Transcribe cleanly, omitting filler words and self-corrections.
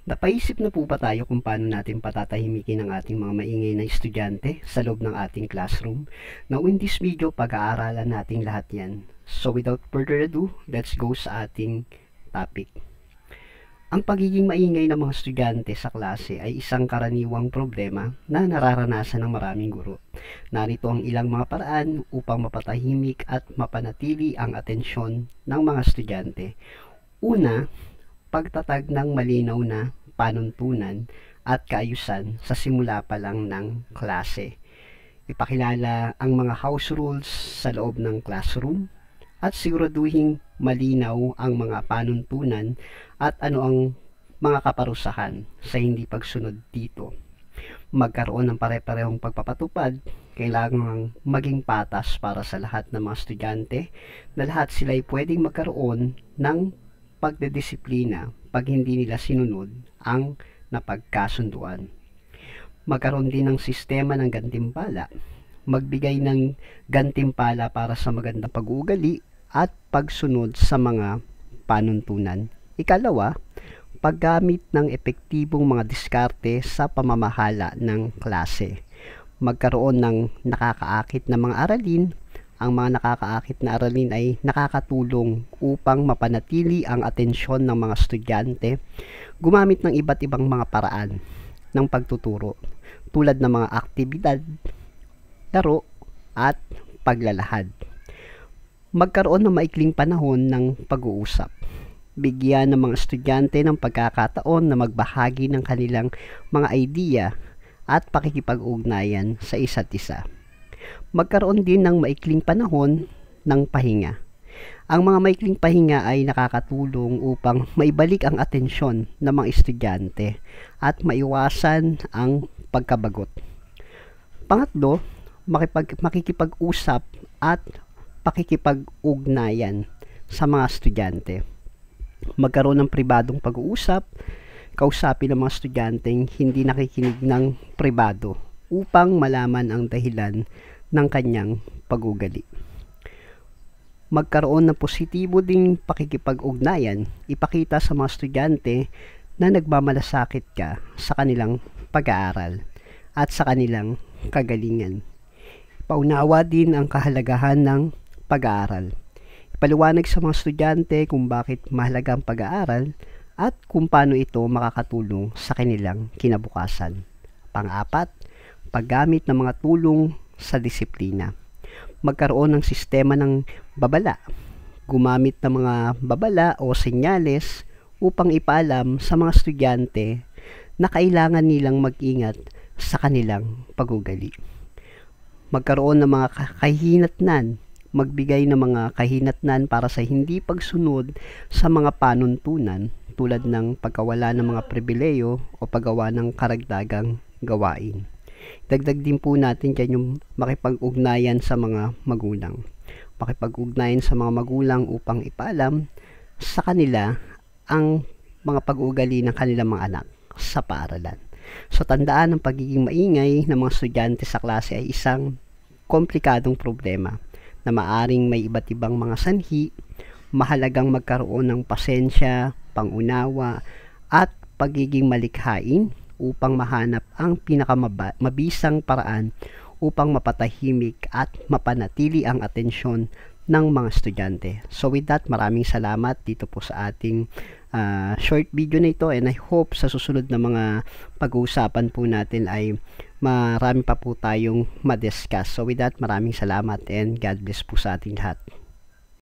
Napaisip na po ba tayo kung paano natin patatahimikin ang ating mga maingay na estudyante sa loob ng ating classroom? Now in this video, pag-aaralan natin lahat yan. So without further ado, let's go sa ating topic. Ang pagiging maingay ng mga estudyante sa klase ay isang karaniwang problema na nararanasan ng maraming guro. Narito ang ilang mga paraan upang mapatahimik at mapanatili ang atensyon ng mga estudyante. Una, pagtatag ng malinaw na panuntunan at kaayusan sa simula pa lang ng klase. Ipakilala ang mga house rules sa loob ng classroom at siguraduhing malinaw ang mga panuntunan at ano ang mga kaparusahan sa hindi pagsunod dito. Magkaroon ng pare-parehong pagpapatupad, kailangang maging patas para sa lahat ng mga estudyante na lahat sila ay pwedeng magkaroon ng pagdedisiplina pag hindi nila sinunod ang napagkasunduan. Magkaroon din ng sistema ng gantimpala, magbigay ng gantimpala para sa magandang pag-uugali at pagsunod sa mga panuntunan. Ikalawa, paggamit ng epektibong mga diskarte sa pamamahala ng klase. Magkaroon ng nakakaakit na mga aralin. Ang mga nakakaakit na aralin ay nakakatulong upang mapanatili ang atensyon ng mga estudyante gumamit ng iba't ibang mga paraan ng pagtuturo tulad ng mga aktibidad, laro at paglalahad. Magkaroon ng maikling panahon ng pag-uusap. Bigyan ng mga estudyante ng pagkakataon na magbahagi ng kanilang mga idea at pakikipag-ugnayan sa isa't isa. Magkaroon din ng maikling panahon ng pahinga. Ang mga maikling pahinga ay nakakatulong upang maibalik ang atensyon ng mga estudyante at maiwasan ang pagkabagot. Pangatlo, makikipag-usap at pakikipag-ugnayan sa mga estudyante. Magkaroon ng pribadong pag-uusap, kausapin ng mga estudyanteng hindi nakikinig ng pribado upang malaman ang dahilan ng kanyang pag-ugali. Magkaroon ng positibo ding pakikipag-ugnayan, ipakita sa mga estudyante na nagmamalasakit ka sa kanilang pag-aaral at sa kanilang kagalingan. Paunawa din ang kahalagahan ng pag-aaral. Ipaliwanag sa mga estudyante kung bakit mahalaga ang pag-aaral at kung paano ito makakatulong sa kanilang kinabukasan. Pang-apat, paggamit ng mga tulong sa disiplina. Magkaroon ng sistema ng babala. Gumamit ng mga babala o senyales upang ipaalam sa mga estudyante na kailangan nilang mag-ingat sa kanilang pag-ugali. Magkaroon ng mga kahinatnan. Magbigay ng mga kahinatnan para sa hindi pagsunod sa mga panuntunan tulad ng pagkawala ng mga pribileyo o paggawa ng karagdagang gawain. Dagdag din po natin dyan yung makipag-ugnayan sa mga magulang. Makipag-ugnayan sa mga magulang upang ipaalam sa kanila ang mga pag-uugali ng kanilang mga anak sa paaralan. So tandaan, ang pagiging maingay ng mga estudyante sa klase ay isang komplikadong problema na maaring may iba't ibang mga sanhi. Mahalagang magkaroon ng pasensya, pangunawa at pagiging malikhain upang mahanap ang pinakamabisang paraan upang mapatahimik at mapanatili ang atensyon ng mga estudyante. So with that, maraming salamat dito po sa ating short video na ito, and I hope sa susunod na mga pag-uusapan po natin ay marami pa po tayong ma-discuss. So with that, maraming salamat and God bless po sa ating lahat.